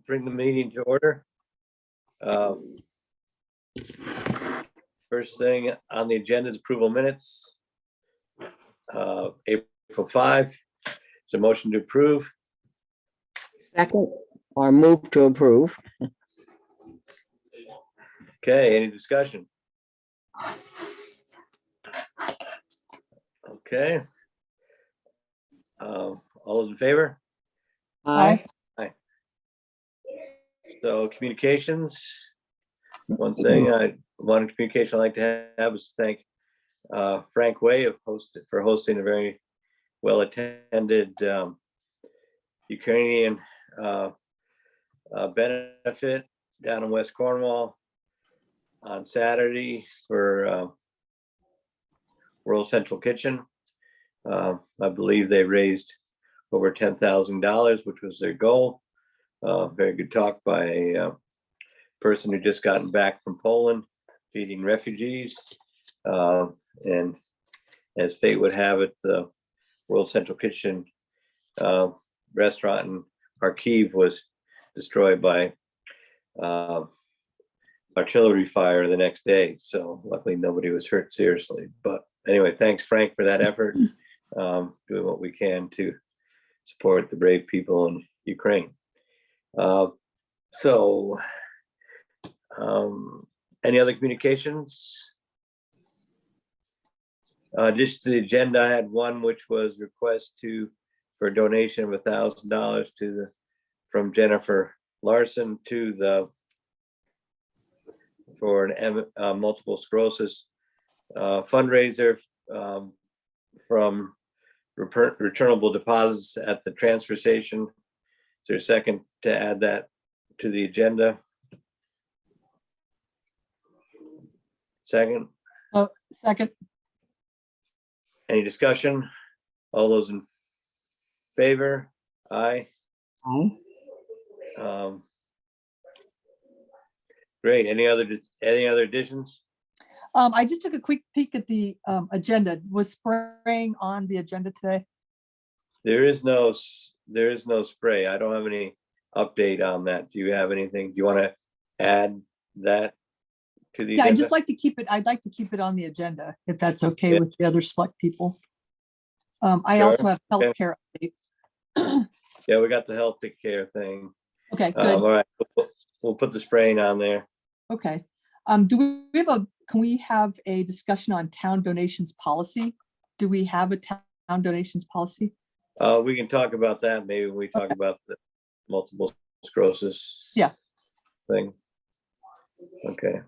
bring the meeting to order. First thing on the agenda is approval minutes. April 5, it's a motion to approve. Second, or move to approve. Okay, any discussion? Okay. All those in favor? Aye. So communications, one thing one communication I'd like to have is to thank Frank Way for hosting a very well attended Ukrainian benefit down in West Cornwall on Saturday for World Central Kitchen. I believe they raised over $10,000, which was their goal. Very good talk by a person who just gotten back from Poland, feeding refugees. And as fate would have it, the World Central Kitchen restaurant in Kharkiv was destroyed by artillery fire the next day. So luckily nobody was hurt seriously. But anyway, thanks Frank for that effort, doing what we can to support the brave people in Ukraine. Any other communications? Just the agenda, I had one which was request for a donation of $1,000 from Jennifer Larson for an multiple sclerosis fundraiser from returnable deposits at the transfer station. Is there a second to add that to the agenda? Second. Oh, second. Any discussion? All those in favor? Aye. Aye. Great. Any other additions? I just took a quick peek at the agenda. Was spraying on the agenda today? There is no spray. I don't have any update on that. Do you have anything? Do you want to add that to the Yeah, agenda? I'd just like to keep it. I'd like to keep it on the agenda if that's okay Yeah. with the other select people. I Sure. also have Okay. healthcare updates. Yeah, we got the health care thing. Okay, good. All right, we'll put the spraying on there. Okay. Can we have a discussion on town donations policy? Do we have a town donations policy? We can talk about that maybe when we talk Okay. about the multiple sclerosis. Yeah. Thing. Okay.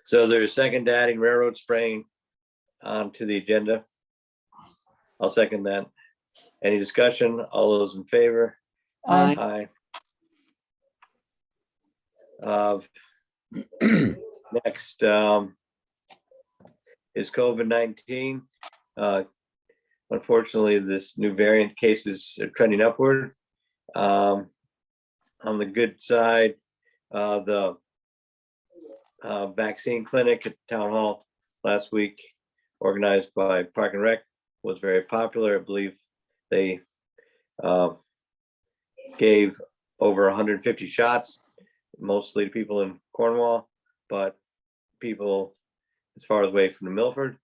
So there's a second to adding railroad spraying onto the agenda. I'll second that. Any discussion? All those in favor? Aye. Aye. Next is COVID-19. Unfortunately, this new variant cases are trending upward. On the good side, the vaccine clinic at Town Hall last week, organized by Park and Rec, was very popular. I believe they gave over 150 shots, mostly to people in Cornwall, but people as far away from Milford.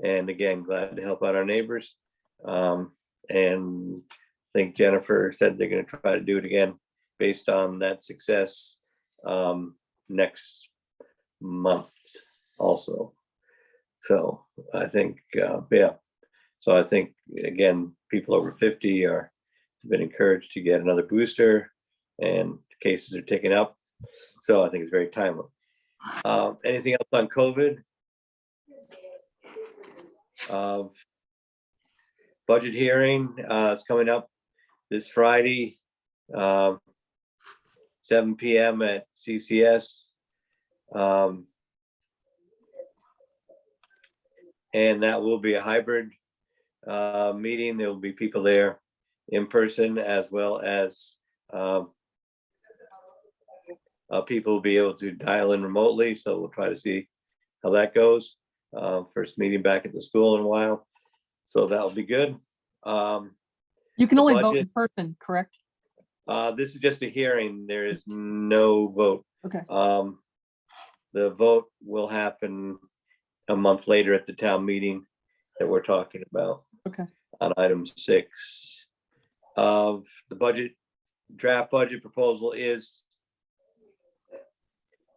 And again, glad to help out our neighbors. And I think Jennifer said they're going to try to do it again based on that success next month also. So I think, yeah. So I think, again, people over 50 have been encouraged to get another booster, and cases are ticking up. So I think it's very timely. Anything else on COVID? Budget hearing is coming up this Friday, 7 p.m. at CCS. And that will be a hybrid meeting. There will be people there in person, as well as people will be able to dial in remotely. So we'll try to see how that goes. First meeting back at the school in a while. So that'll be good. You can The only vote budget- in person, correct? This is just a hearing. There is no vote. Okay, The vote will happen a month later at the town meeting that we're talking about. Okay. On item 6 of the budget, draft budget proposal is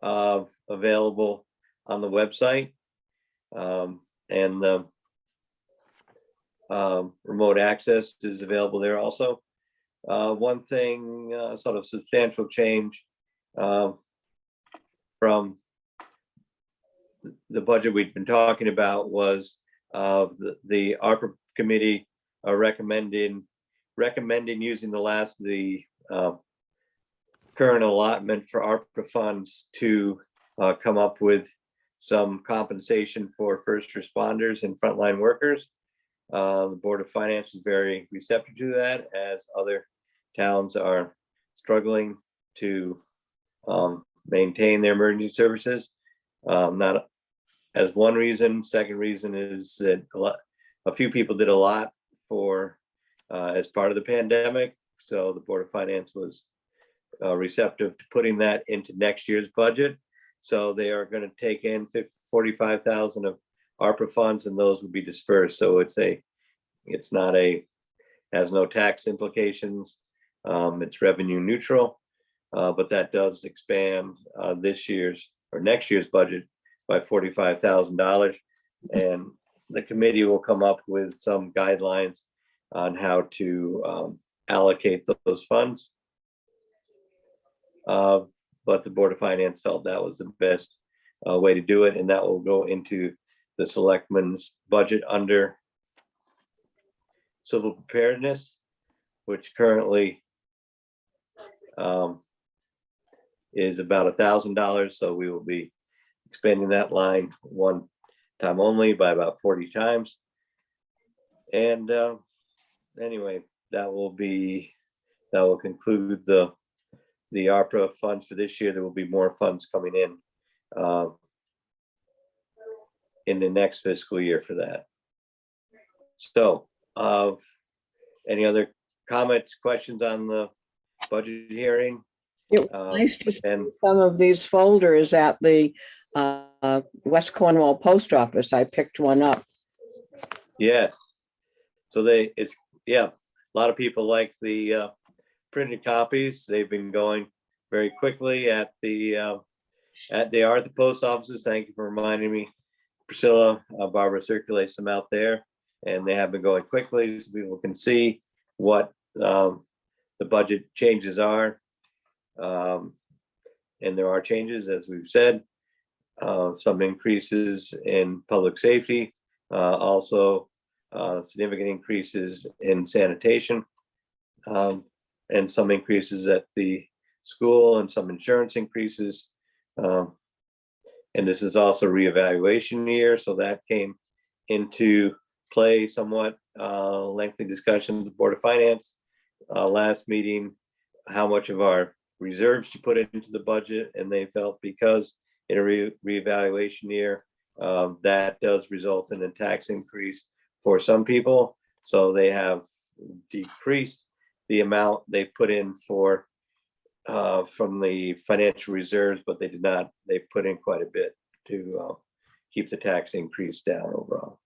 available on the website. And the remote access is available there also. One thing, sort of substantial change from the budget we've been talking about was the ARPA committee recommending using the current allotment for ARPA funds to come up with some compensation for first responders and frontline workers. The Board of Finance is very receptive to that, as other towns are struggling to maintain their emergency services. Not as one reason. Second reason is that a few people did a lot for as part of the pandemic. So the Board of Finance was receptive to putting that into next year's budget. So they are going to take in 45,000 of ARPA funds, and those will be dispersed. So has no tax implications. It's revenue neutral, but that does expand this year's or next year's budget by $45,000. And the committee will come up with some guidelines on how to allocate those funds. But the Board of Finance felt that was the best way to do it, and that will go into the Selectmen's budget under civil preparedness, which currently is about $1,000. So we will be expanding that line one time only by about 40 times. And anyway, that will conclude the ARPA funds for this year. There will be more funds coming in the next fiscal year for that. So any other comments, questions on the budget hearing? It was nice to see And some of these folders at the West Cornwall Post Office. I picked one up. yes, so a lot of people like the printed copies. They've been going very quickly at the post offices. Thank you for reminding me, Priscilla. Barbara circulates them out there, and they have been going quickly so people can see what the budget changes are. And there are changes, as we've said, some increases in public safety, also significant increases in sanitation, and some increases at the school, and some insurance increases. And this is also reevaluation year, so that came into play somewhat. Lengthy discussion with the Board of Finance last meeting, how much of our reserves to put into the budget, and they felt because in a reevaluation year, that does result in a tax increase for some people. So they have decreased the amount they put in for from the financial reserves, but they put in quite a bit to keep the tax increase down overall.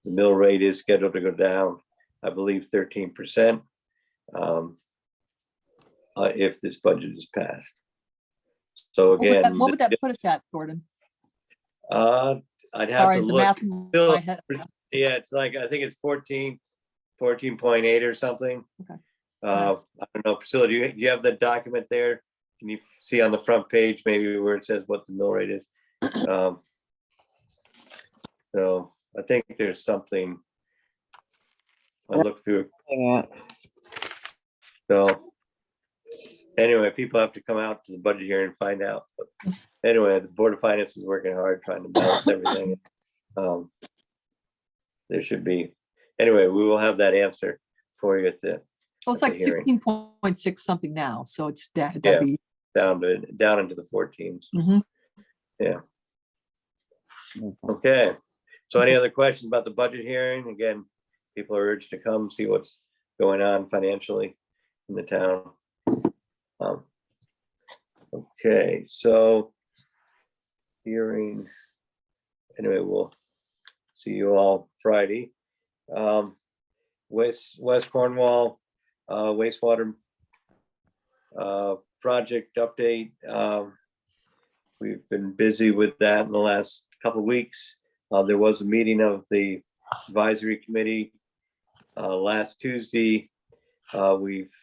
The mill rate is scheduled to go down, I believe, 13%. If this budget is passed. So again, what would that put us at, Gordon? I'd have Sorry, to the look. math in Still, my head. yeah, it's like, I think it's 14.8 or something. Okay. I don't know, Priscilla, do you have the document there? Can you see on the front page, maybe where it says what the mill rate is? So I think there's something. I look through. Yeah. So anyway, people have to come out to the budget hearing and find out. But anyway, the Board of Finance is working hard trying to balance everything. There should be, anyway, we will have that answer for you at the Well, it's at like the hearing. 16.6 something now, so it's that'd Yeah. be. down into the 14s. Mhm. Yeah. Okay. So any other questions about the budget hearing? Again, people are urged to come see what's going on financially in the town. Okay, so hearing, anyway, we'll see you all Friday. West Cornwall wastewater project update. We've been busy with that in the last couple of weeks. There was a meeting of the advisory committee last Tuesday. We've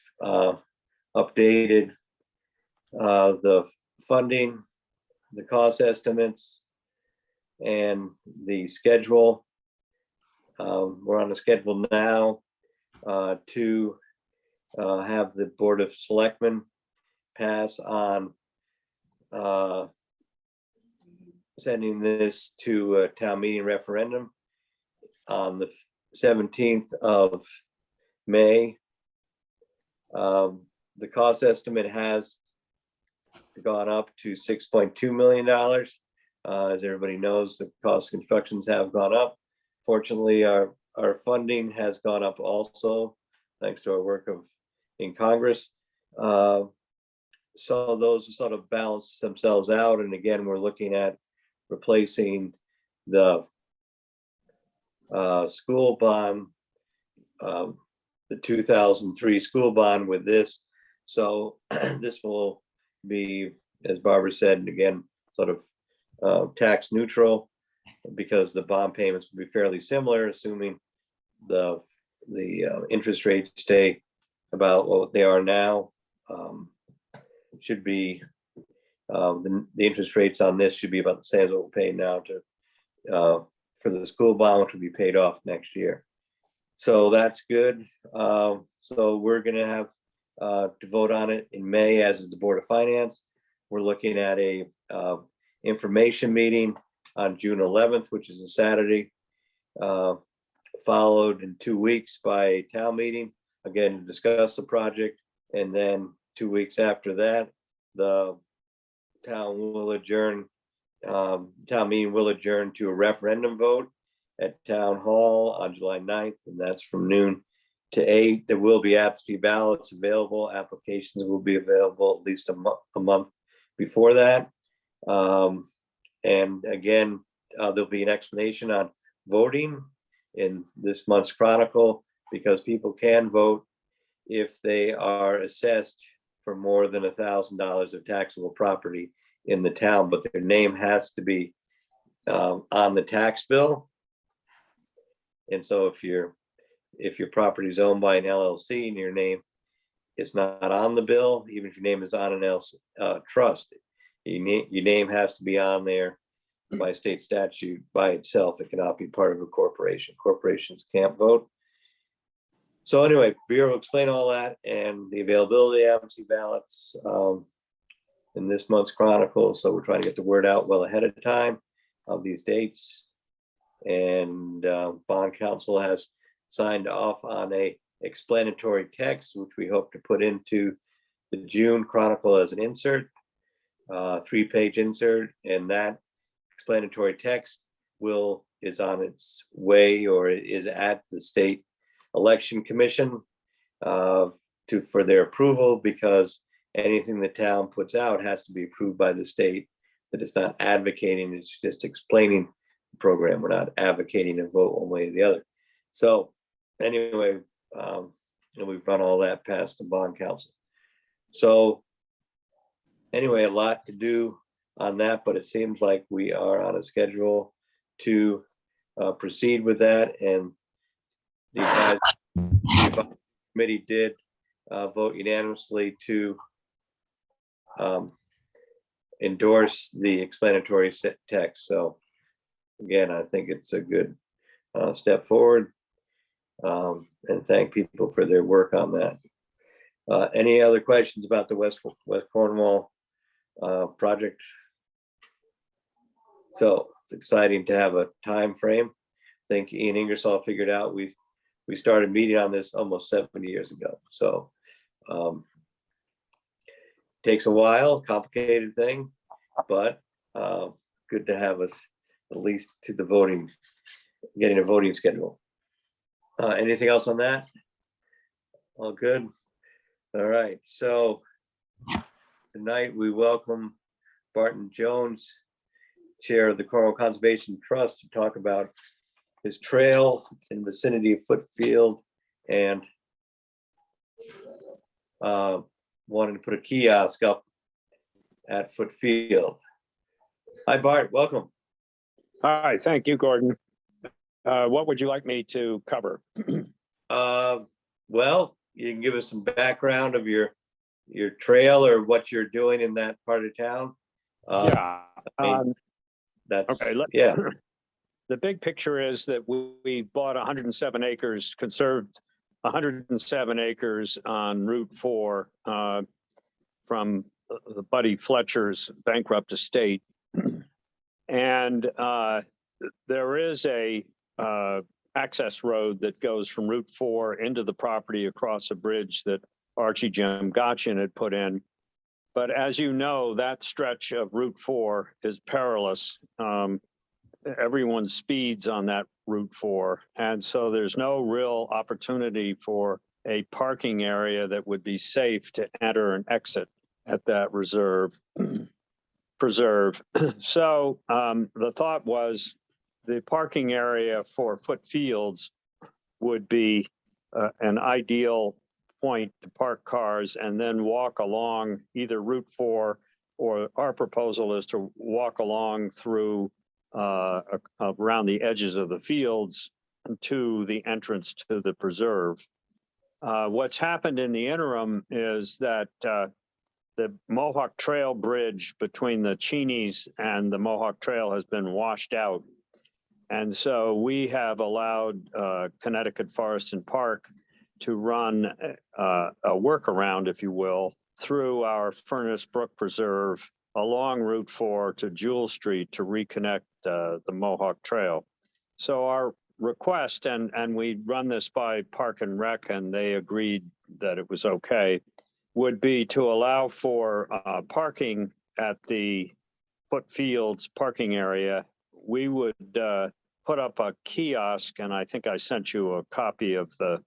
updated the funding, the cost estimates, and the schedule. We're on a schedule now to have the Board of Selectmen pass on sending this to a town meeting referendum on the 17th of May. The cost estimate has gone up to $6.2 million. As everybody knows, the cost of constructions have gone up. Fortunately, our funding has gone up also, thanks to our work in Congress. So those sort of balance themselves out. And again, we're looking at replacing the school bond, the 2003 school bond with this. So this will be, as Barbara said, again, sort of tax neutral, because the bond payments will be fairly similar, assuming the interest rates stay about what they are now. Should be the interest rates on this should be about the same as what we're paying now for the school bond, which will be paid off next year. So that's good. So we're going to have to vote on it in May, as is the Board of Finance. We're looking at a information meeting on June 11th, which is a Saturday, followed in 2 weeks by a town meeting, again, to discuss the project. And then 2 weeks after that, the town will adjourn, town meeting will adjourn to a referendum vote at Town Hall on July 9th, and that's from noon to 8. There will be absentee ballots available. Applications will be available at least a month before that. And again, there'll be an explanation on voting in this month's Chronicle, because people can vote if they are assessed for more than $1,000 of taxable property in the town, but their name has to be on the tax bill. And so if your property is owned by an LLC and your name is not on the bill, even if your name is on an trust, your name has to be on there by state statute by itself. It cannot be part of a corporation. Corporations can't vote. So anyway, Bureau will explain all that and the availability of absentee ballots in this month's Chronicle. So we're trying to get the word out well ahead of time of these dates. And Bond Council has signed off on a explanatory text, which we hope to put into the June Chronicle as an insert, 3-page insert, and that explanatory text is on its way, or is at the State Election Commission for their approval, because anything the town puts out has to be approved by the state. That it's not advocating, it's just explaining the program. We're not advocating a vote one way or the other. So anyway, we've run all that past the Bond Council. So anyway, a lot to do on that, but it seems like we are on a schedule to proceed with that. And the advisory committee did vote unanimously to endorse the explanatory text. So again, I think it's a good step forward, and thank people for their work on that. Any other questions about the West Cornwall project? So it's exciting to have a time frame. I think Ian Ingersoll figured out we started meeting on this almost 70 years ago. So takes a while, complicated thing, but good to have us at least to the voting, getting a voting schedule. Anything else on that? All good. All right, so tonight we welcome Barton Jones, Chair of the Cornwall Conservation Trust, to talk about his trail in the vicinity of Footfield and wanted to put a kiosk up at Footfield. Hi, Bart, welcome. Hi, thank you, Gordon. What would you like me to cover? Well, you can give us some background of your trail or what you're doing in that part of town. Yeah. That's Okay. yeah. The big picture is that we bought 107 acres, conserved 107 acres on Route 4 from the Buddy Fletcher's bankrupt estate. And there is a access road that goes from Route 4 into the property across a bridge that Archie Jim Gotchin had put in. But as you know, that stretch of Route 4 is perilous. Everyone speeds on that Route 4. And so there's no real opportunity for a parking area that would be safe to enter and exit at that preserve. So the thought was the parking area for Footfields would be an ideal point to park cars and then walk along either Route 4, or our proposal is to walk along through around the edges of the fields to the entrance to the preserve. What's happened in the interim is that the Mohawk Trail Bridge between the Cheneys and the Mohawk Trail has been washed out. And so we have allowed Connecticut Forest and Park to run a workaround, if you will, through our Furnace Brook Preserve along Route 4 to Jewel Street to reconnect the Mohawk Trail. So our request, and we run this by Park and Rec, and they agreed that it was okay, would be to allow for parking at the Footfields parking area. We would put up a kiosk, and I think I sent you a copy of the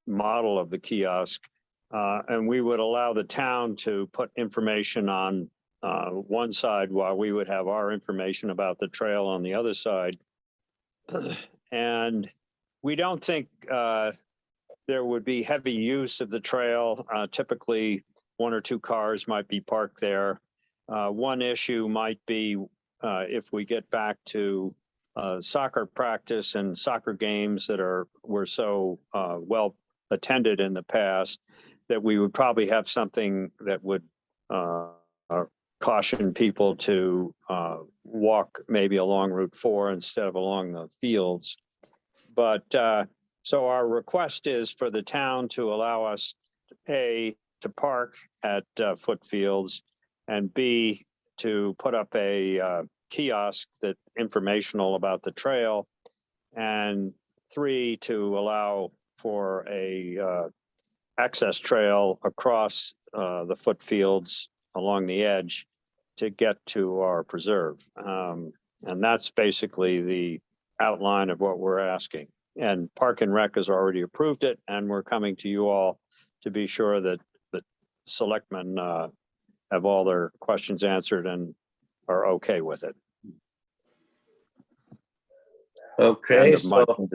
model of the kiosk, and we would allow the town to put information on one side while we would have our information about the trail on the other side. And we don't think there would be heavy use of the trail. Typically, one or two cars might be parked there. One issue might be if we get back to soccer practice and soccer games that were so well attended in the past, that we would probably have something that would caution people to walk maybe along Route 4 instead of along the fields. But so our request is for the town to allow us, A, to park at Footfields, and B, to put up a kiosk that informational about the trail, and 3, to allow for a access trail across the Footfields along the edge to get to our preserve. And that's basically the outline of what we're asking. And Park and Rec has already approved it, and we're coming to you all to be sure that the selectmen have all their questions answered and are okay with it. Okay, End of my- so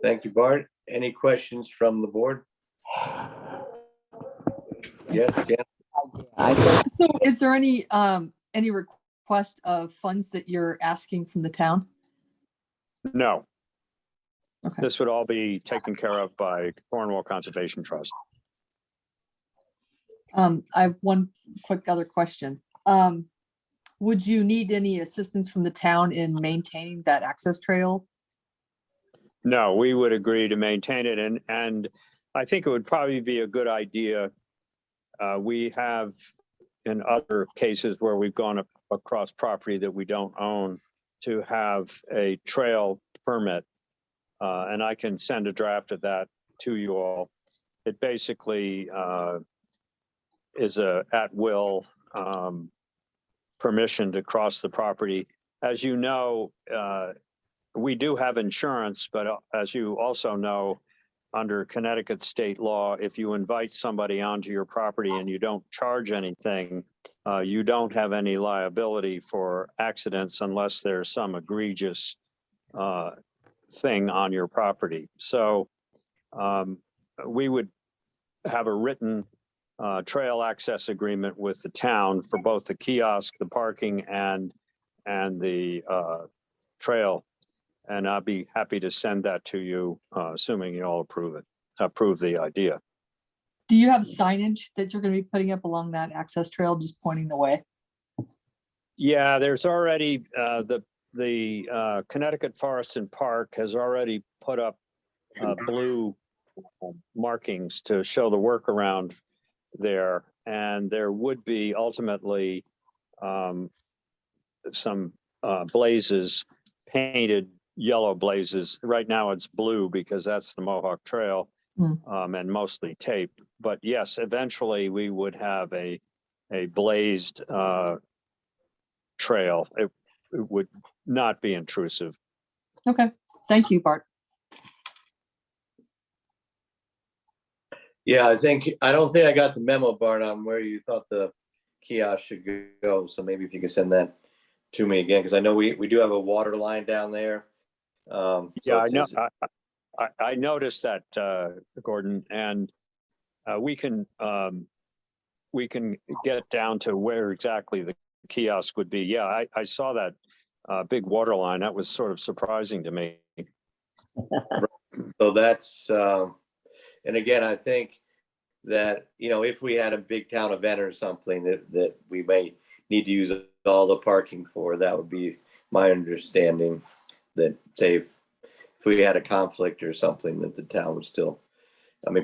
thank you, Bart. Any questions from the board? Yes, Jan? I think So is there any request of funds that you're asking from the town? No. Okay. This would all be taken care of by Cornwall Conservation Trust. I have one quick other question. Would you need any assistance from the town in maintaining that access trail? No, we would agree to maintain it, and I think it would probably be a good idea. We have in other cases where we've gone across property that we don't own to have a trail permit. And I can send a draft of that to you all. It basically is a at-will permission to cross the property. As you know, we do have insurance, but as you also know, under Connecticut state law, if you invite somebody onto your property and you don't charge anything, you don't have any liability for accidents unless there's some egregious thing on your property. So we would have a written trail access agreement with the town for both the kiosk, the parking, and the trail. And I'll be happy to send that to you, assuming you all approve the idea. Do you have signage that you're going to be putting up along that access trail, just pointing the way? Yeah, there's already the Connecticut Forest and Park has already put up blue markings to show the workaround there, and there would be ultimately some blazes, painted yellow blazes. Right now it's blue because that's the Mohawk Trail, and mostly taped. But yes, eventually we would have a blazed trail. It would not be intrusive. Okay, thank you, Bart. Yeah, I don't think I got the memo, Bart, on where you thought the kiosk should go. So maybe if you could send that to me again, because I know we do have a water line down there. So Yeah, I it's know. just- I noticed that, Gordon, and we can get down to where exactly the kiosk would be. Yeah, I saw that big water line. That was sort of surprising to me. So that's, and again, I think that, if we had a big town event or something that we may need to use all the parking for, that would be my understanding, that say if we had a conflict or something, that the town would still,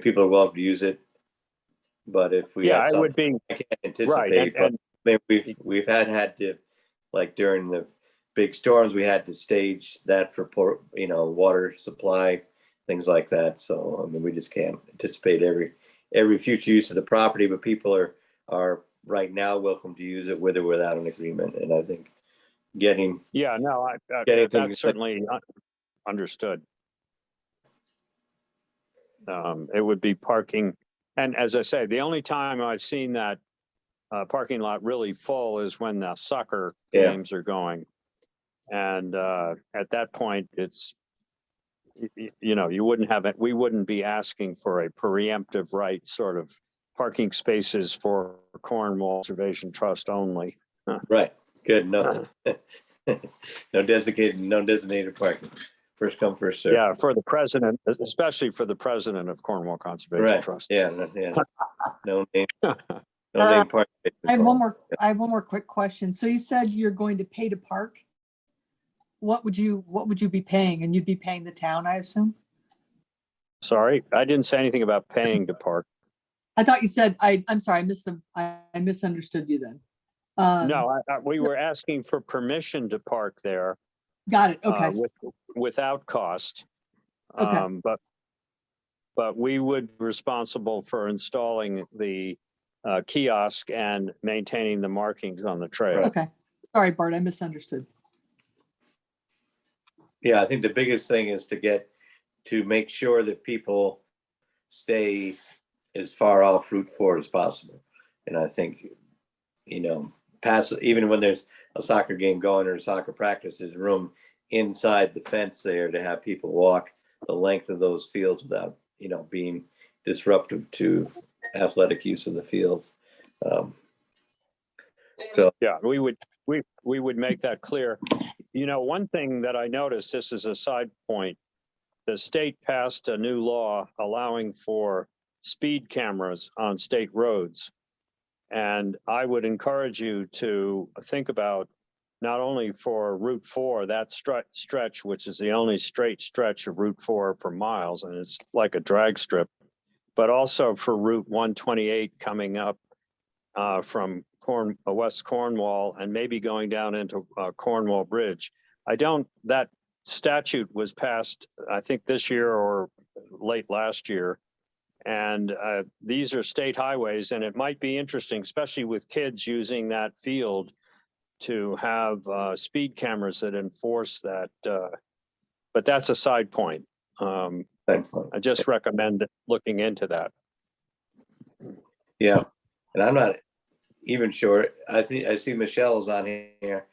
people are welcome to use it. But if we Yeah, had it would something, be I can't anticipate, right. but we've had to, like during the big storms, we had to stage that for water supply, things like that. So we just can't anticipate every future use of the property, but people are right now welcome to use it with or without an agreement. And I think getting that's things certainly understood. It would be parking, and as I say, the only time I've seen that parking lot really full is when the soccer games are going, and at that point, it's you wouldn't have it. We wouldn't be asking for a preemptive right sort of parking spaces for Cornwall Conservation Trust only. right. Good. No, no designated parking. First come, first served. Yeah, for the president, especially for the president of Cornwall Conservation Right. Trust. Yeah. No name. No name park. I have one more quick question. So you said you're going to pay to park. What would you be paying? And you'd be paying the town, I assume? Sorry, I didn't say anything about paying to park. I thought you said, I'm sorry, I misunderstood you then. No, we were asking for permission to park there. Got it. Okay. Without cost. Okay. But we would be responsible for installing the kiosk and maintaining the markings on the trail. Okay. Sorry, Bart, I misunderstood. Yeah, I think the biggest thing is to make sure that people stay as far off Route 4 as possible. And I think, even when there's a soccer game going or a soccer practice, there's room inside the fence there to have people walk the length of those fields without, being disruptive to athletic use of the field. So yeah, we would make that clear. One thing that I noticed, this is a side point, the state passed a new law allowing for speed cameras on state roads. And I would encourage you to think about not only for Route 4, that stretch, which is the only straight stretch of Route 4 for miles, and it's like a drag strip, but also for Route 128 coming up from West Cornwall and maybe going down into Cornwall Bridge. That statute was passed, I think this year or late last year. And these are state highways, and it might be interesting, especially with kids using that field, to have speed cameras that enforce that. But that's a side point. I just recommend looking into that. Yeah, and I'm not even sure. I think I see Michelle's on here.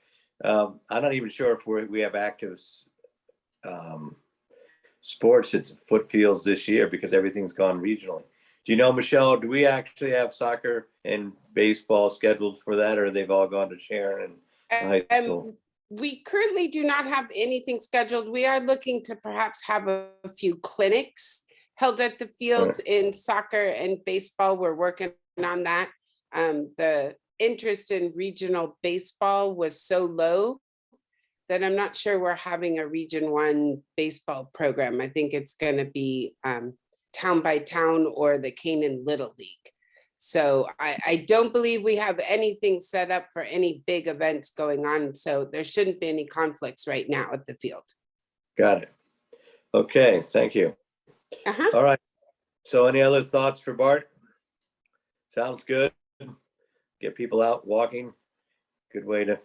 I'm not even sure if we have active sports at foot fields this year because everything's gone regionally. Do you know, Michelle, do we actually have soccer and baseball scheduled for that, or they've all gone to Sharon and high school? We currently do not have anything scheduled. We are looking to perhaps have a few clinics held at the fields in soccer and baseball. We're working on that. The interest in regional baseball was so low that I'm not sure we're having a Region 1 baseball program. I think it's going to be town by town or the Canaan Little League. So I don't believe we have anything set up for any big events going on. So there shouldn't be any conflicts right now at the field. Got it. Okay, thank you. All right. So any other thoughts for Bart? Sounds good. Get people out walking. Good way to,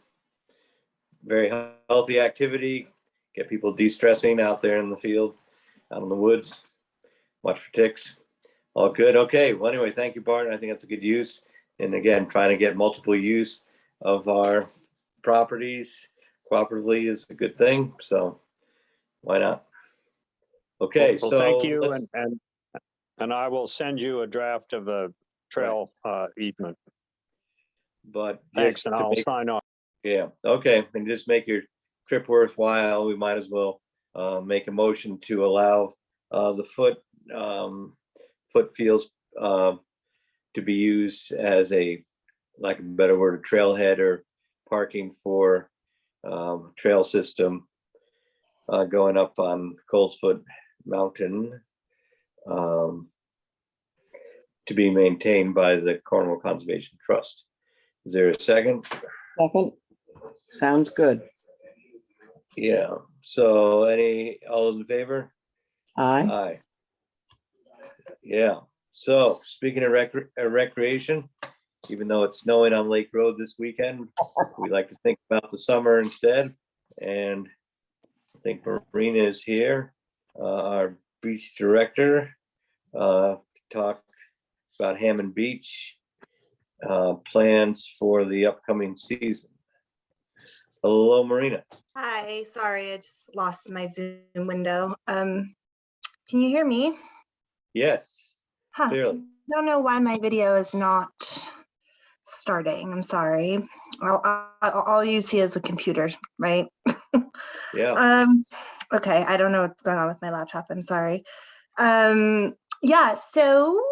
very healthy activity. Get people de-stressing out there in the field, out in the woods. Watch for ticks. All good. Okay. Well, anyway, thank you, Bart. I think that's a good use. And again, trying to get multiple use of our properties cooperatively is a good thing. So why not? Okay. Well, so thank you. let's- And I will send you a draft of a trail easement. But Thanks, just and to I'll make- sign off. Yeah, okay, and just make your trip worthwhile, we might as well make a motion to allow the foot fields to be used as a, like a better word, a trailhead or parking for trail system going up on Colesfoot Mountain to be maintained by the Cornwall Conservation Trust. Is there a second? Second, sounds good. Yeah, so all those in favor? Aye. Aye. Yeah, so speaking of recreation, even though it's snowing on Lake Road this weekend, we like to think about the summer instead. And I think Marina is here, our beach director, to talk about Hammond Beach plans for the upcoming season. Hello, Marina. Hi, sorry, I just lost my Zoom window. Can you hear me? Yes, Huh, I clearly. don't know why my video is not starting. I'm sorry. All you see is the computer, right? Yeah. Okay, I don't know what's going on with my laptop. I'm sorry. Yeah, so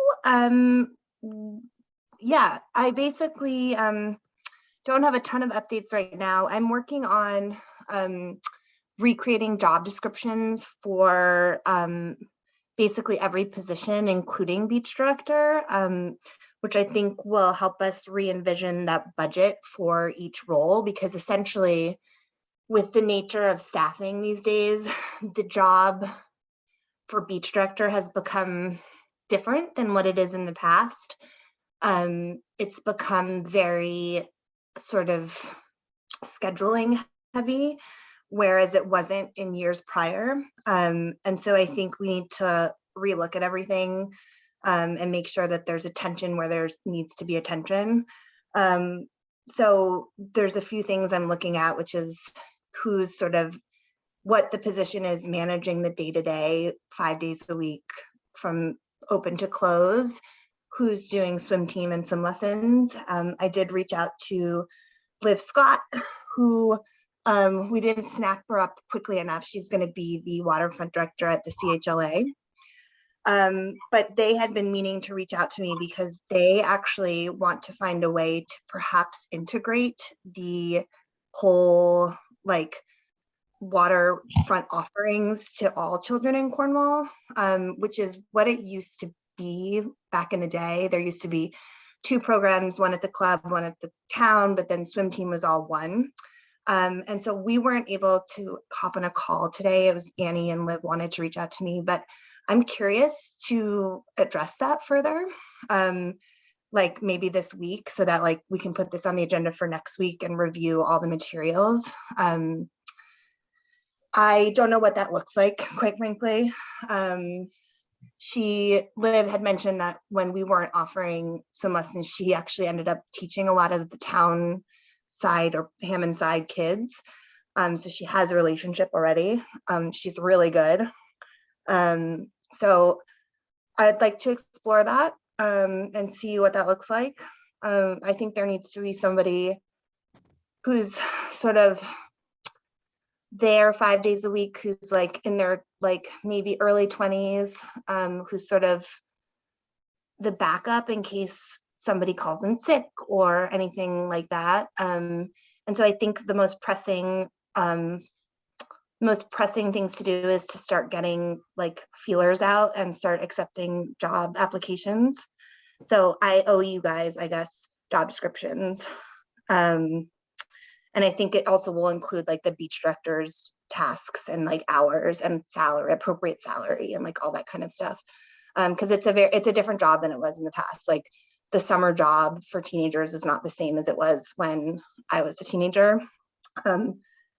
yeah, I basically don't have a ton of updates right now. I'm working on recreating job descriptions for basically every position, including beach director, which I think will help us re-envision that budget for each role, because essentially with the nature of staffing these days, the job for beach director has become different than what it is in the past. It's become very sort of scheduling heavy, whereas it wasn't in years prior. And so I think we need to relook at everything and make sure that there's attention where there needs to be attention. So there's a few things I'm looking at, which is who's sort of what the position is managing the day-to-day 5 days a week from open to close, who's doing swim team and swim lessons. I did reach out to Liv Scott, who we didn't snap her up quickly enough. She's going to be the waterfront director at the CHLA. But they had been meaning to reach out to me because they actually want to find a way to perhaps integrate the whole like waterfront offerings to all children in Cornwall, which is what it used to be back in the day. There used to be 2 programs, one at the club, one at the town, but then swim team was all one. And so we weren't able to hop on a call today. It was Annie and Liv wanted to reach out to me, but I'm curious to address that further, like maybe this week, so that like we can put this on the agenda for next week and review all the materials. I don't know what that looks like, quite frankly. Liv had mentioned that when we weren't offering swim lessons, she actually ended up teaching a lot of the town side or Hammond side kids. So she has a relationship already. She's really good. So I'd like to explore that and see what that looks like. I think there needs to be somebody who's sort of there 5 days a week, who's like in their like maybe early 20s, who's sort of the backup in case somebody calls in sick or anything like that. And so I think the most pressing things to do is to start getting like feelers out and start accepting job applications. So I owe you guys, I guess, job descriptions. And I think it also will include like the beach director's tasks and like hours and salary, appropriate salary, and like all that kind of stuff. Because it's a different job than it was in the past. Like the summer job for teenagers is not the same as it was when I was a teenager.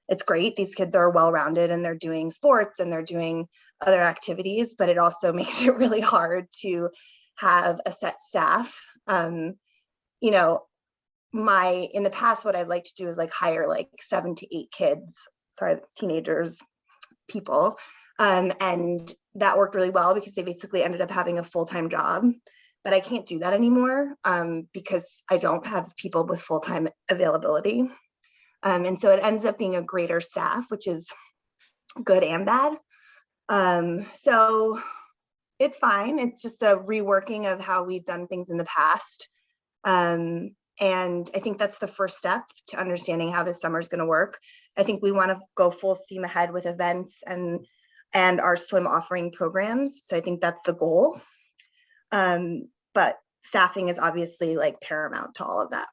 It's great. These kids are well-rounded and they're doing sports and they're doing other activities, but it also makes it really hard to have a set staff. You know, in the past, what I'd like to do is like hire like 7 to 8 kids, teenagers, people. And that worked really well because they basically ended up having a full-time job, but I can't do that anymore because I don't have people with full-time availability. And so it ends up being a greater staff, which is good and bad. So it's fine. It's just a reworking of how we've done things in the past. And I think that's the first step to understanding how this summer is going to work. I think we want to go full steam ahead with events and our swim offering programs. So I think that's the goal. But staffing is obviously like paramount to all of that.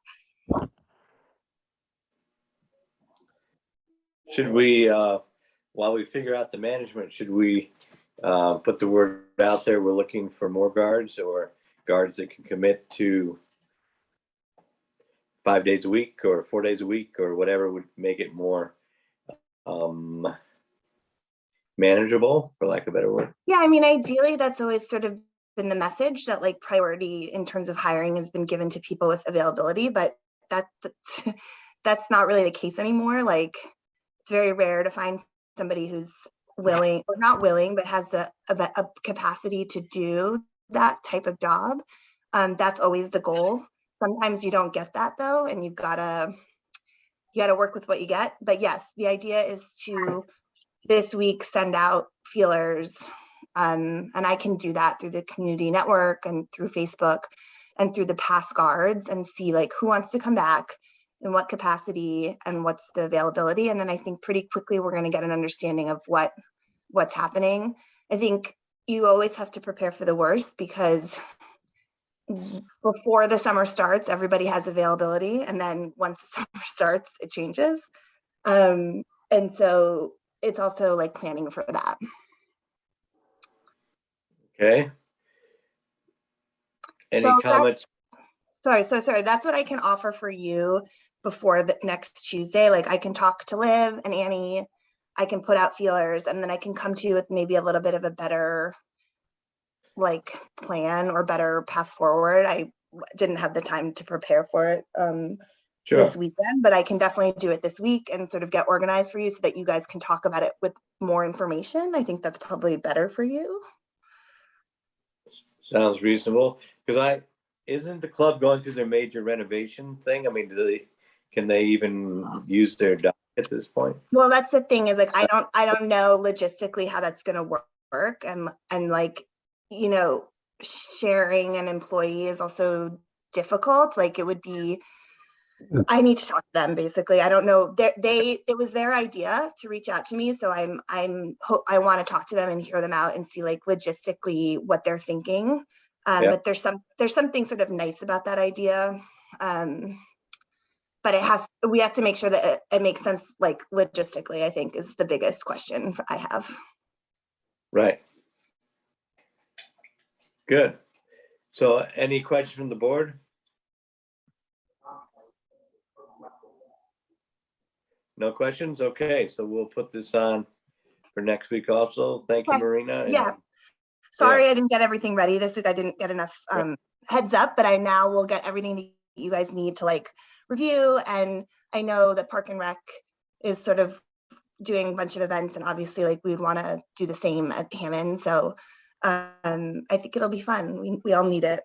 Should we, while we figure out the management, should we put the word out there, we're looking for more guards or guards that can commit to 5 days a week or 4 days a week or whatever would make it more manageable, for lack of a better word? Yeah, I mean, ideally, that's always sort of been the message, that like priority in terms of hiring has been given to people with availability, but that's not really the case anymore. Like, it's very rare to find somebody who's willing, or not willing, but has a capacity to do that type of job. That's always the goal. Sometimes you don't get that though, and you gotta work with what you get. But yes, the idea is to this week send out feelers, and I can do that through the community network and through Facebook and through the past guards, and see like who wants to come back, in what capacity, and what's the availability. And then I think pretty quickly we're going to get an understanding of what's happening. I think you always have to prepare for the worst, because before the summer starts, everybody has availability, and then once the summer starts, it changes. And so it's also like planning for that. Okay. Any comments? Sorry. That's what I can offer for you before the next Tuesday. Like, I can talk to Liv and Annie, I can put out feelers, and then I can come to you with maybe a little bit of a better like plan or better path forward. I didn't have the time to prepare for it this weekend, but I can definitely do it this week and sort of get organized for you so that you guys can talk about it with more information. I think that's probably better for you. Sounds reasonable. Because isn't the club going through their major renovation thing? I mean, can they even use their dock at this point? Well, that's the thing, is like I don't know logistically how that's going to work, and like, you know, sharing an employee is also difficult. Like, it would be, I need to talk to them basically. I don't know. It was their idea to reach out to me, so I want to talk to them and hear them out and see like logistically what they're thinking. But there's something sort of nice about that idea. But we have to make sure that it makes sense, like logistically, I think is the biggest question I have. Right. Good. So any questions from the board? No questions? Okay, so we'll put this on for next week also. Thank you, Okay. Marina. Yeah. Sorry, I didn't get everything ready this week. I didn't get enough heads up, but I now will get everything that you guys need to like review. And I know that Park and Rec is sort of doing a bunch of events, and obviously like we'd want to do the same at Hammond. So I think it'll be fun. We all need it.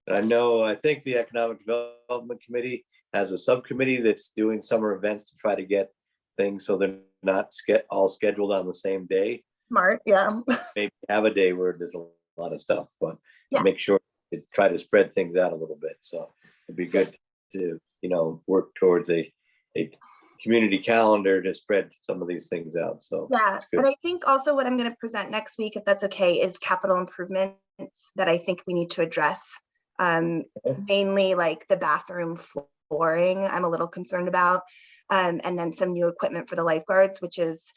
I think the Economic Development Committee has a subcommittee that's doing summer events to try to get things so they're not all scheduled on the same day. Smart, yeah. Maybe have a day where there's a lot of stuff, but Yeah. make sure to try to spread things out a little bit. So it'd be good to, work towards a community calendar to spread some of these things out. So Yeah, it's good. and I think also what I'm going to present next week, if that's okay, is capital improvements that I think we need to address. Mainly like the bathroom flooring, I'm a little concerned about, and then some new equipment for the lifeguards, which is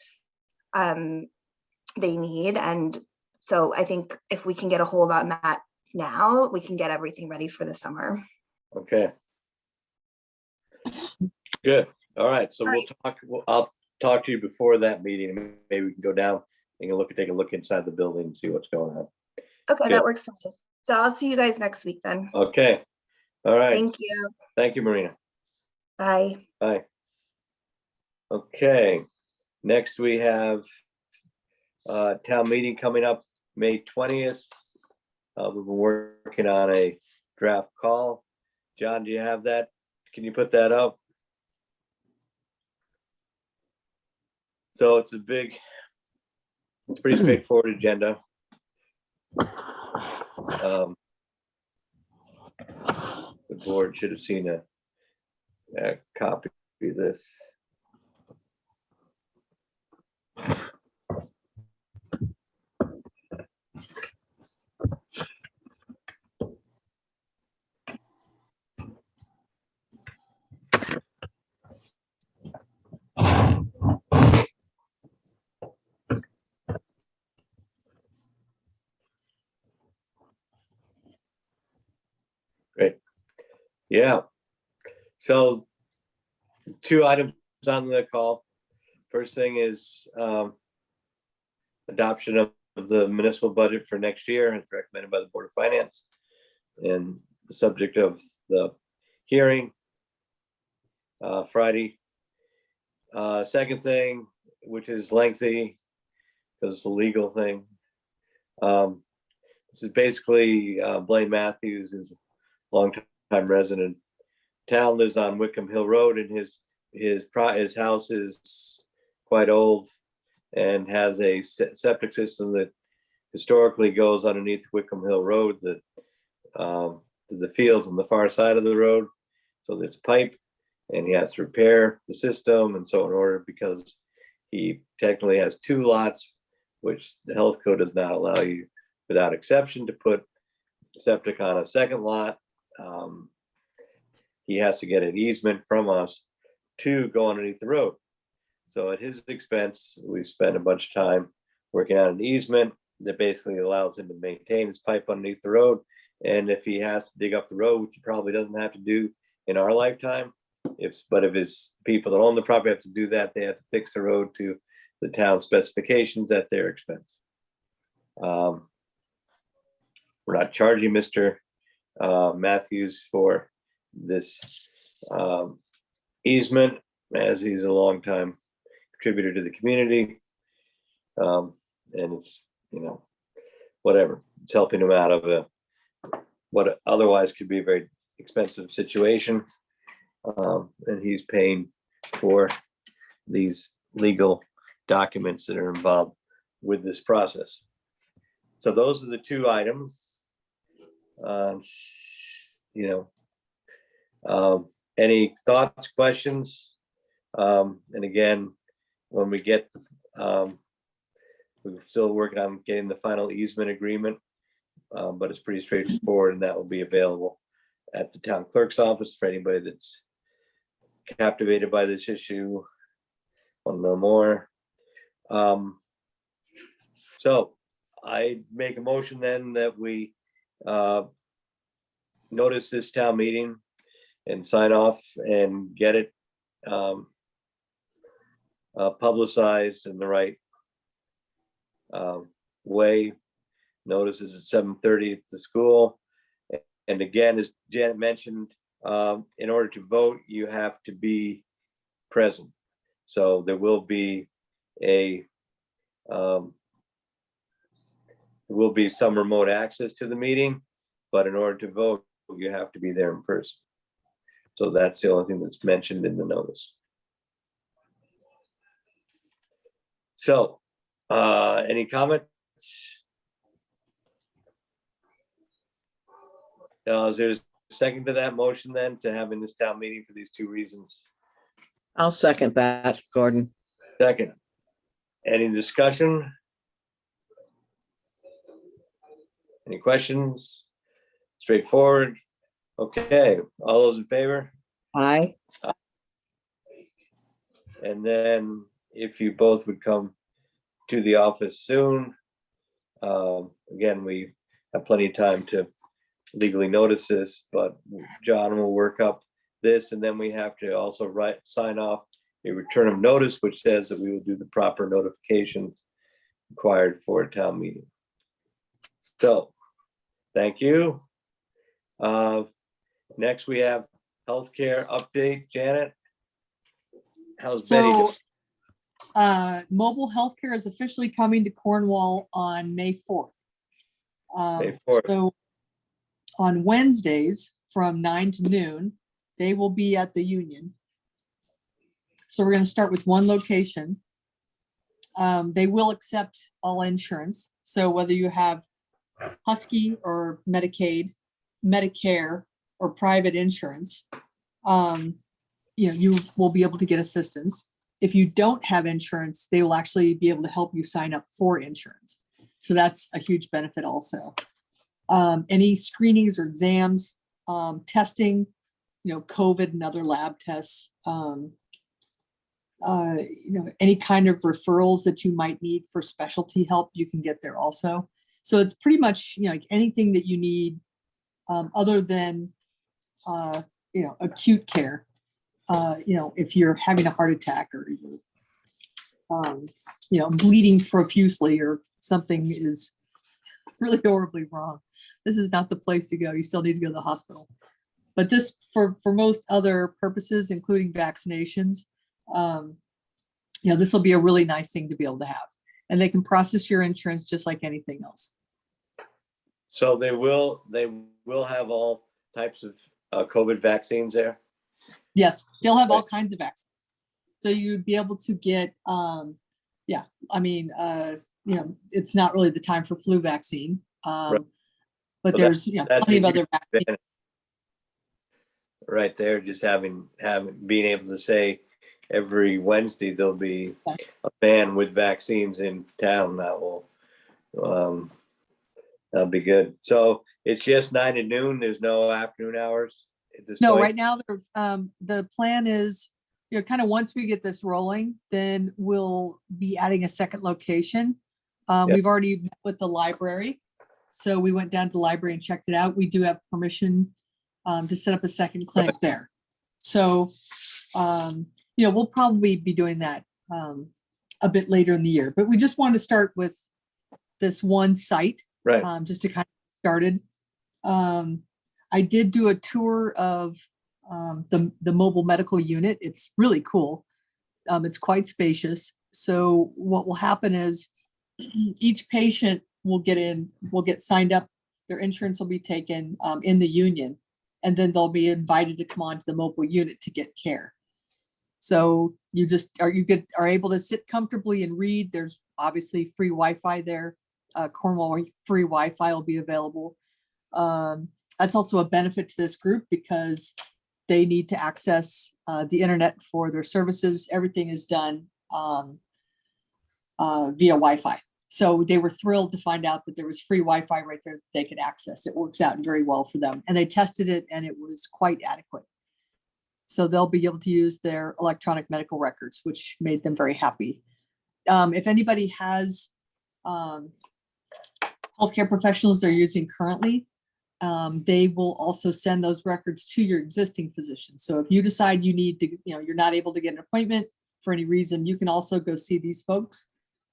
they need. And so I think if we can get a hold on that now, we can get everything ready for the summer. Okay. Good. All right. So I'll talk to you before that meeting. Maybe we can go down and take a look inside the building and see what's going on. Okay, Good. that works for me. So I'll see you guys next week then. Okay. All right. Thank you. Thank you, Marina. Bye. Bye. Okay. Next we have town meeting coming up May 20th. We've been working on a draft call. John, do you have that? Can you put that up? So it's pretty straightforward agenda. The board should have seen a copy of this. Great. Yeah. So 2 items on the call. First thing is adoption of the municipal budget for next year as recommended by the Board of Finance, and the subject of the hearing Friday. Second thing, which is lengthy because it's a legal thing. This is basically Blaine Matthews is a longtime resident. Town lives on Wickham Hill Road, and his house is quite old and has a septic system that historically goes underneath Wickham Hill Road that to the fields on the far side of the road. So there's a pipe, and he has to repair the system, and so in order, because he technically has 2 lots, which the health code does not allow you without exception to put septic on a second lot. He has to get an easement from us to go underneath the road. So at his expense, we spent a bunch of time working on an easement that basically allows him to maintain his pipe underneath the road. And if he has to dig up the road, which he probably doesn't have to do in our lifetime, but if his people that own the property have to do that, they have to fix the road to the town specifications at their expense. We're not charging Mr. Matthews for this easement, as he's a longtime contributor to the community. And it's, whatever, it's helping him out of what otherwise could be a very expensive situation. And he's paying for these legal documents that are involved with this process. So those are the 2 items. Any thoughts, questions? And again, when we get, we're still working on getting the final easement agreement, but it's pretty straightforward, and that will be available at the town clerk's office for anybody that's captivated by this issue, want to know more. So I make a motion then that we notice this town meeting and sign off and get it publicized in the right Way. Notices at 7:30 at the school. And again, as Janet mentioned, in order to vote, you have to be present. So there will be some remote access to the meeting, but in order to vote, you have to be there in person. So that's the only thing that's mentioned in the notice. So, any comments? Is there a second to that motion then, to having this town meeting for these two reasons? I'll second that, Gordon. Second. Any discussion? Any questions? Straightforward. Okay, all those in favor? Aye. And then if you both would come to the office soon. Again, we have plenty of time to legally notice this, but John will work up this, and then we have to also sign off a return of notice, which says that we will do the proper notifications required for a town meeting. So, thank you. Next we have healthcare update. Janet, how's Betty doing? So, mobile healthcare is officially coming to Cornwall on May 4th. May 4th. So on Wednesdays from 9 to noon, they will be at the Union. So we're going to start with one location. They will accept all insurance. So whether you have Husky or Medicaid, Medicare, or private insurance, you will be able to get assistance. If you don't have insurance, they will actually be able to help you sign up for insurance. So that's a huge benefit also. Any screenings or exams, testing, COVID and other lab tests, any kind of referrals that you might need for specialty help, you can get there also. So it's pretty much, like anything that you need other than, acute care. If you're having a heart attack or you're, bleeding profusely or something is really horribly wrong, this is not the place to go. You still need to go to the hospital. But this, for most other purposes, including vaccinations, this will be a really nice thing to be able to have. And they can process your insurance just like anything else. So they will have all types of COVID vaccines there? Yes, they'll have all kinds of vaccines. So you'd be able to get, it's not really the time for flu vaccine. Right. But Well, there's that's plenty of a other huge vaccines. advantage. Right there, just being able to say every Wednesday there'll be a van with vaccines in town. That'll be good. So it's just 9 to noon. There's no afternoon hours at this No, point? right now, the plan is, kind of once we get this rolling, then we'll be adding a second location. We've already met with the library. So we went down to the library and checked it out. We do have permission to set up a second clinic there. So, we'll probably be doing that a bit later in the year, but we just wanted to start with this one site. Right. Just to kind of started. I did do a tour of the mobile medical unit. It's really cool. It's quite spacious. So what will happen is each patient will get signed up. Their insurance will be taken in the Union, and then they'll be invited to come on to the mobile unit to get care. So you are able to sit comfortably and read. There's obviously free Wi-Fi there. Cornwall free Wi-Fi will be available. That's also a benefit to this group because they need to access the internet for their services. Everything is done via Wi-Fi. So they were thrilled to find out that there was free Wi-Fi right there that they could access. It works out very well for them. And they tested it and it was quite adequate. So they'll be able to use their electronic medical records, which made them very happy. If anybody has healthcare professionals they're using currently, they will also send those records to your existing physician. So if you decide you need to, you're not able to get an appointment for any reason, you can also go see these folks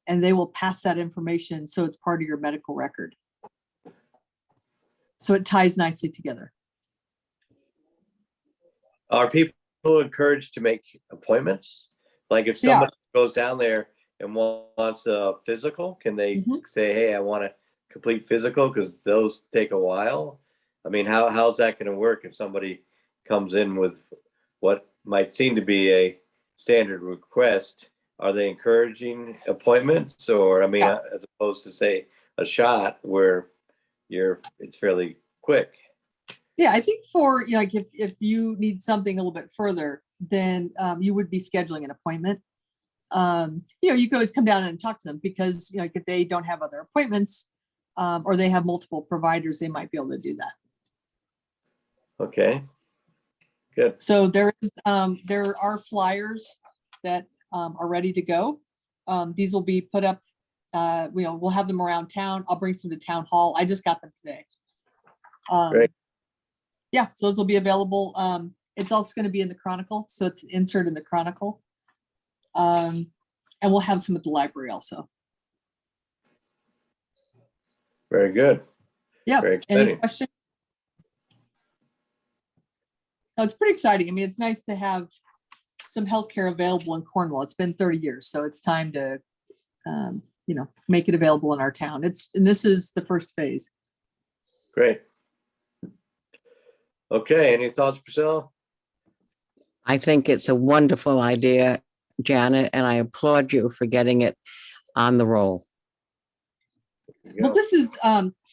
and they will pass that information so it's part of your medical record. So it ties nicely together. Are people encouraged to make appointments? Like if They are. somebody goes down there and wants a physical, can they Mhm. say, hey, I want a complete physical? Because those take a while. I mean, how's that going to work if somebody comes in with what might seem to be a standard request? Are they encouraging appointments, or, I mean, Yeah. as opposed to say a shot where it's fairly quick? Yeah, I think for, you know, like if you need something a little bit further, then you would be scheduling an appointment. You know, you can always come down and talk to them because, you know, like if they don't have other appointments or they have multiple providers, they might be able to do that. Okay, good. So there are flyers that are ready to go. These will be put up, you know, we'll have them around town. I'll bring some to town hall. I just got them today. Great. Yeah, so those will be available. It's also going to be in the Chronicle, so it's insert in the Chronicle. And we'll have some at the library also. Very good. Yeah, Very any exciting. questions? So it's pretty exciting. I mean, it's nice to have some healthcare available in Cornwall. It's been 30 years, so it's time to, you know, make it available in our town. And this is the first phase. Great. Okay, any thoughts, Priscilla? I think it's a wonderful idea, Janet, and I applaud you for getting it on the roll. There you Well, go. this is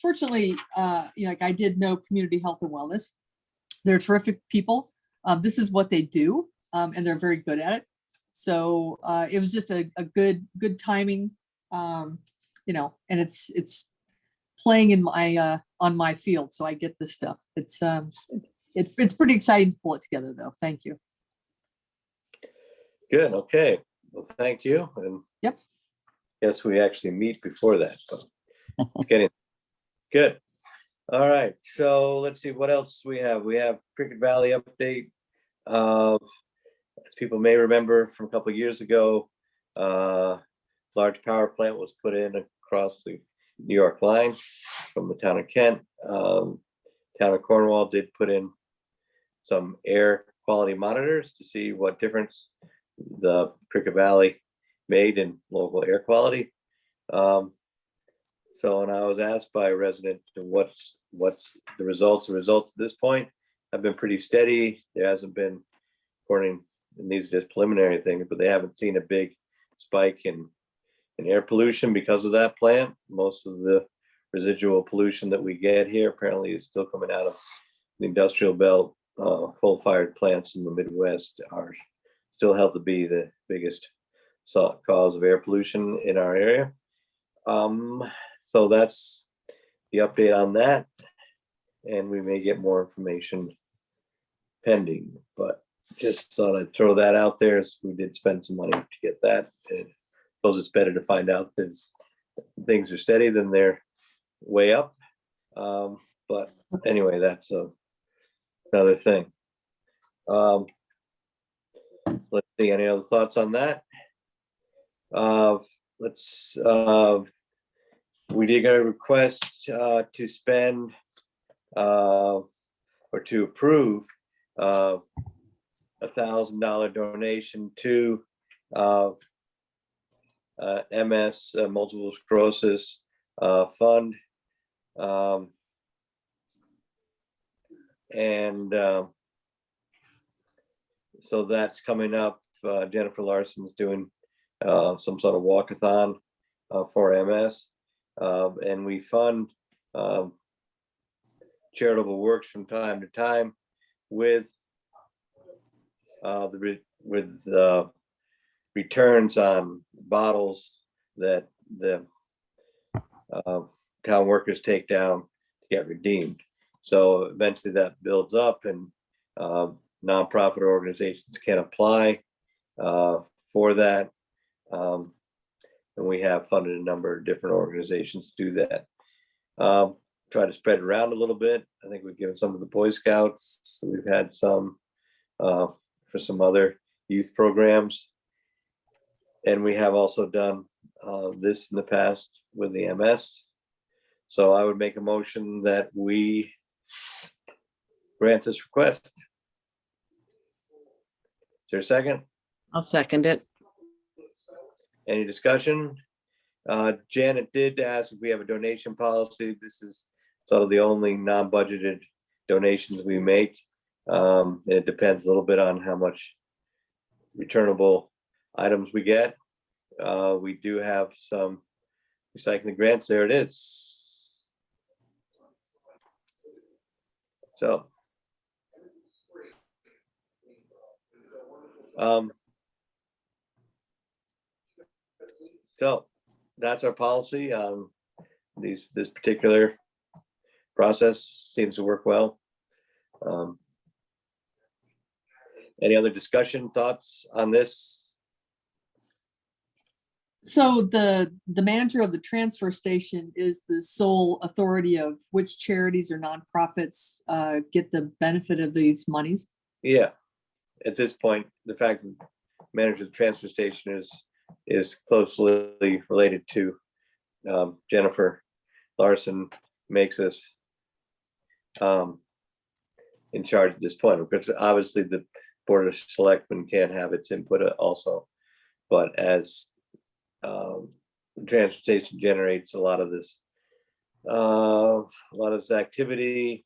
fortunately, you know, like I did know community health and wellness. They're terrific people. This is what they do, and they're very good at it. So it was just a good timing, you know, and it's playing in my on my field, so I get this stuff. It's pretty exciting to pull it together, though. Thank you. Good, okay. Well, thank you. And Yep. guess we actually meet before that, but it's getting good. All right, so let's see what else we have. We have Qriket Valley update. As people may remember from a couple of years ago, large power plant was put in across the New York line from the town of Kent. Town of Cornwall did put in some air quality monitors to see what difference the Qriket Valley made in local air quality. So, and I was asked by a resident to what's the results. The results at this point have been pretty steady. There hasn't been, according, and these are just preliminary things, but they haven't seen a big spike in air pollution because of that plant. Most of the residual pollution that we get here apparently is still coming out of the industrial belt. Coal-fired plants in the Midwest are still held to be the biggest cause of air pollution in our area. So that's the update on that, and we may get more information pending, but just thought I'd throw that out there, as we did spend some money to get that. And I suppose it's better to find out that things are steady than they're way up. But anyway, that's another thing. Let's see, any other thoughts on that? We did get a request to spend or to approve $1,000 donation to MS multiple sclerosis fund. And so that's coming up. Jennifer Larson's doing some sort of walkathon for MS. And we fund charitable works from time to time with the returns on bottles that the town workers take down to get redeemed. So eventually that builds up, and nonprofit organizations can apply for that. And we have funded a number of different organizations to do that. Try to spread it around a little bit. I think we've given some of the Boy Scouts. We've had some for some other youth programs. And we have also done this in the past with the MS. So I would make a motion that we grant this request. Is there a second? I'll second it. Any discussion? Janet did ask if we have a donation policy. This is sort of the only non-budgeted donations we make. It depends a little bit on how much returnable items we get. We do have some recycling grants. There it is. So. So that's our policy. This particular process seems to work well. Any other discussion, thoughts on this? So the manager of the transfer station is the sole authority of which charities or nonprofits get the benefit of these monies? Yeah, at this point, the fact that manager of the transfer station is closely related to Jennifer Larson makes us in charge at this point, because obviously the Board of Selectmen can't have its input also, but as the transfer station generates a lot of this activity,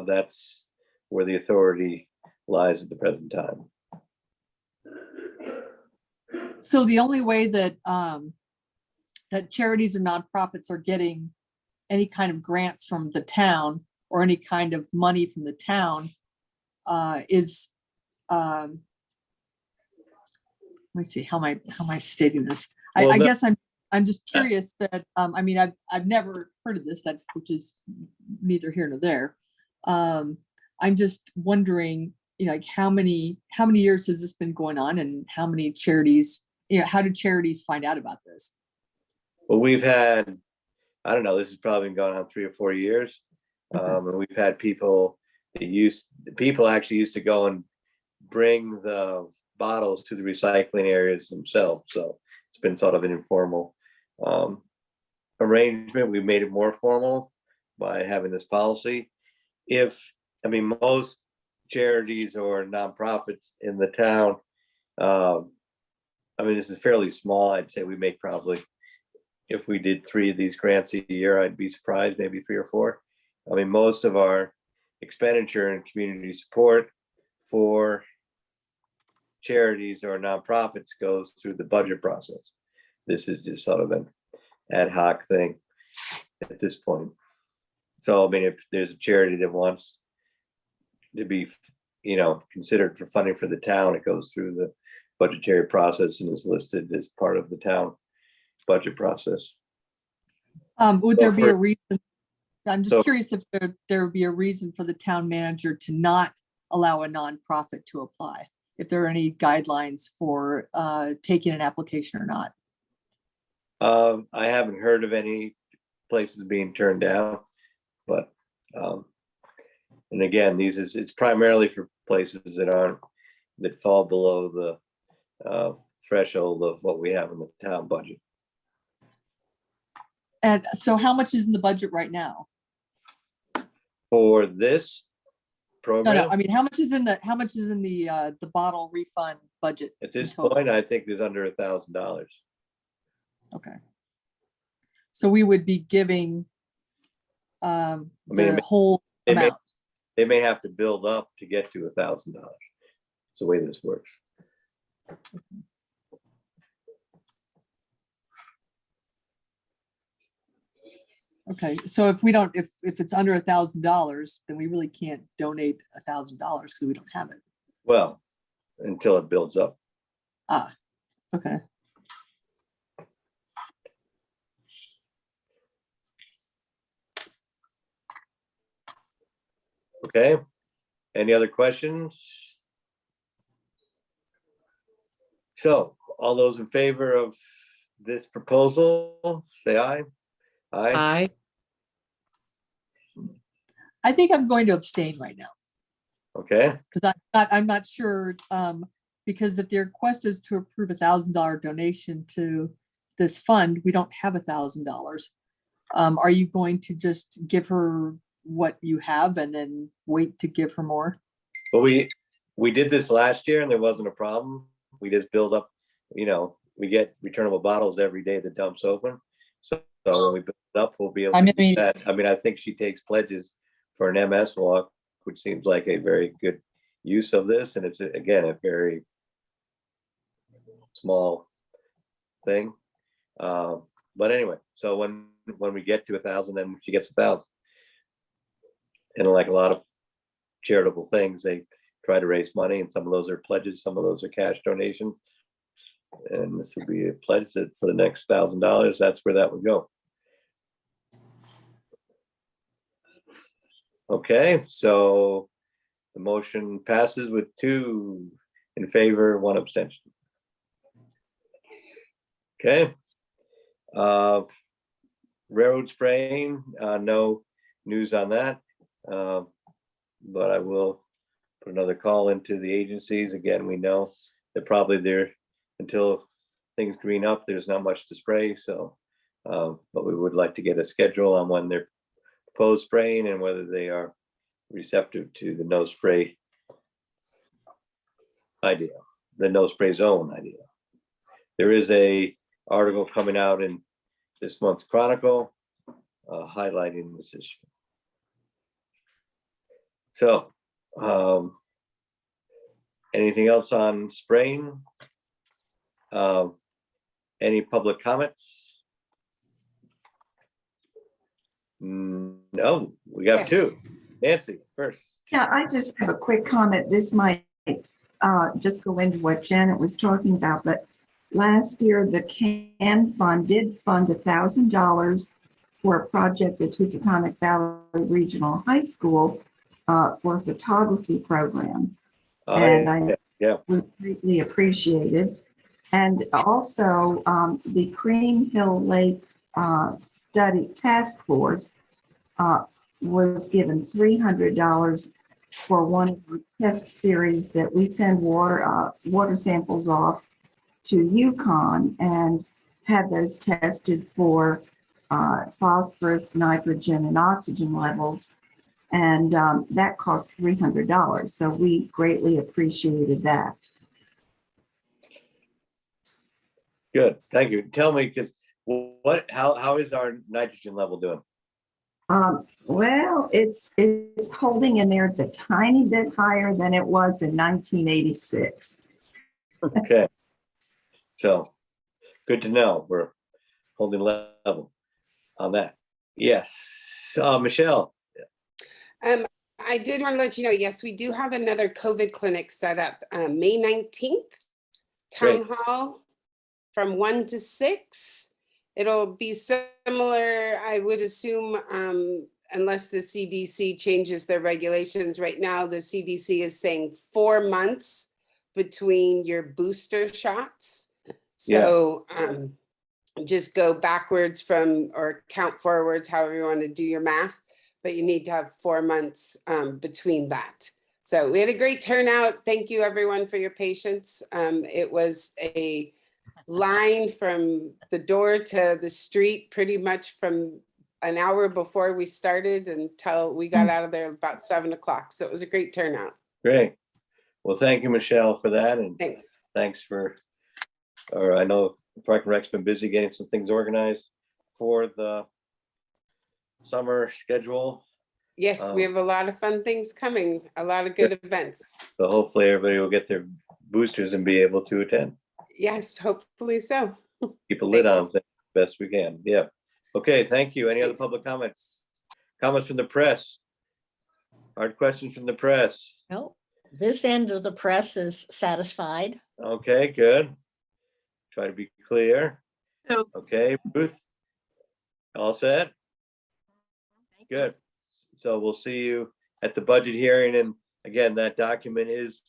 that's where the authority lies at the present time. So the only way that that charities or nonprofits are getting any kind of grants from the town or any kind of money from the town is let me see, how am I stating this? Well, I no- guess I'm just curious that I mean I've never heard of this, which is neither here nor there. I'm just wondering, you know, like how many years has this been going on, and how many charities, you know, how do charities find out about this? Well, we've had, I don't know, this has probably been going on 3 or 4 years. Okay. And we've had people actually used to go and bring the bottles to the recycling areas themselves. So it's been sort of an informal arrangement. We've made it more formal by having this policy. Most charities or nonprofits in the town, this is fairly small. I'd say we make probably, if we did 3 of these grants a year, I'd be surprised, maybe 3 or 4. Most of our expenditure and community support for charities or nonprofits goes through the budget process. This is just sort of an ad hoc thing at this point. So, if there's a charity that wants to be, considered for funding for the town, it goes through the budgetary process and is listed as part of the town budget process. Would So there be a for- reason? I'm just so- curious if there would be a reason for the town manager to not allow a nonprofit to apply, if there are any guidelines for taking an application or not. I haven't heard of any places being turned down, but and again, it's primarily for places that fall below the threshold of what we have in the town budget. And so how much is in the budget right now? For this No, program, I mean, how much is in the bottle refund budget? at this in total? point, I think there's under $1,000. Okay. So we would be giving mean, the whole They may, amount. they may have to build up to get to $1,000. It's the way this works. Okay, so if it's under $1,000, then we really can't donate $1,000 because we don't have it. Well, until it builds up. Ah, okay. Okay. Any other questions? So all those in favor of this proposal, say aye. Aye. I think I'm going to abstain right now Okay. because I'm not sure, because if the request is to approve $1,000 donation to this fund, we don't have $1,000. Are you going to just give her what you have and then wait to give her more? But we did this last year and there wasn't a problem. We just build up, we get returnable bottles every day the dump's open. So when we build it up, we'll be able to do that. I mean, I think she takes pledges for an MS walk, which seems like a very good use of this. And it's, again, a very small thing. But anyway, so when we get to 1,000, then she gets 1,000. And like a lot of charitable things, they try to raise money, and some of those are pledges, some of those are cash donations. And this would be a pledge that for the next $1,000, that's where that would go. Okay, so the motion passes with 2 in favor, 1 abstention. Okay. Railroad spraying, no news on that. But I will put another call into the agencies. Again, we know that probably there, until things green up, there's not much to spray. So, but we would like to get a schedule on when they're proposed spraying and whether they are receptive to the no spray idea, the no spray zone idea. There is a article coming out in this month's Chronicle highlighting this issue. So, anything else on spraying? Any public comments? No, we got Yes. 2. Nancy first. Yeah, I just have a quick comment. This might just go into what Janet was talking about, but last year, the CAN Fund did fund $1,000 for a project at Housatonic Valley Regional High School for a photography program. And I was greatly appreciated. And also the Cream Hill Lake Study Task Force was given $300 for one of the test series that we send water samples off to Yukon and had those tested for phosphorus, nitrogen, and oxygen levels. And that cost $300. So we greatly appreciated that. Good, thank you. Tell me, because how is our nitrogen level doing? Well, it's holding in there. It's a tiny bit higher than it was in 1986. Okay, so good to know. We're holding level on that. Yes, Michelle. I did want to let you know, yes, we do have another COVID clinic set up May 19th, Town Hall from 1 to 6. It'll be similar, I would assume, unless the CDC changes their regulations. Right now, the CDC is saying 4 months between your booster shots. So just go backwards from, or count forwards, however you want to do your math, but you need to have 4 months between that. So we had a great turnout. Thank you everyone for your patience. It was a line from the door to the street pretty much from an hour before we started until we got out of there about 7 o'clock. So it was a great turnout. Great. Well, thank you, Michelle, for that. And thanks for, I know Park and Rec's been busy getting some things organized for the summer schedule. Yes, we have a lot of fun things coming, a lot of good events. So hopefully everybody will get their boosters and be able to attend. Yes, hopefully so. Keep a lid on things best we can. Yeah. Okay, thank you. Any other public comments? Comments from the press? Hard questions from the press? No, this end of the press is satisfied. Okay, good. Try to be clear. No. Okay, Ruth? All set? Good. So we'll see you at the budget hearing. And again, that document is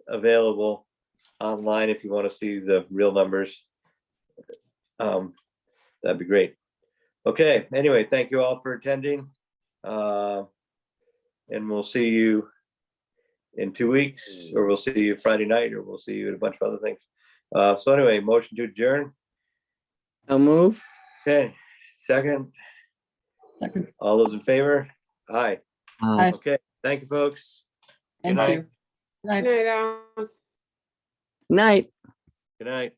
available online if you want to see the real numbers. That'd be great. Okay, anyway, thank you all for attending. And we'll see you in 2 weeks, or we'll see you Friday night, or we'll see you at a bunch of other things. So anyway, motion to adjourn. So move. Okay, second, Second. all those in favor? Aye. Aye. Okay, thank you, folks. Good Thank night. you. Night. Night all. Night. Good night.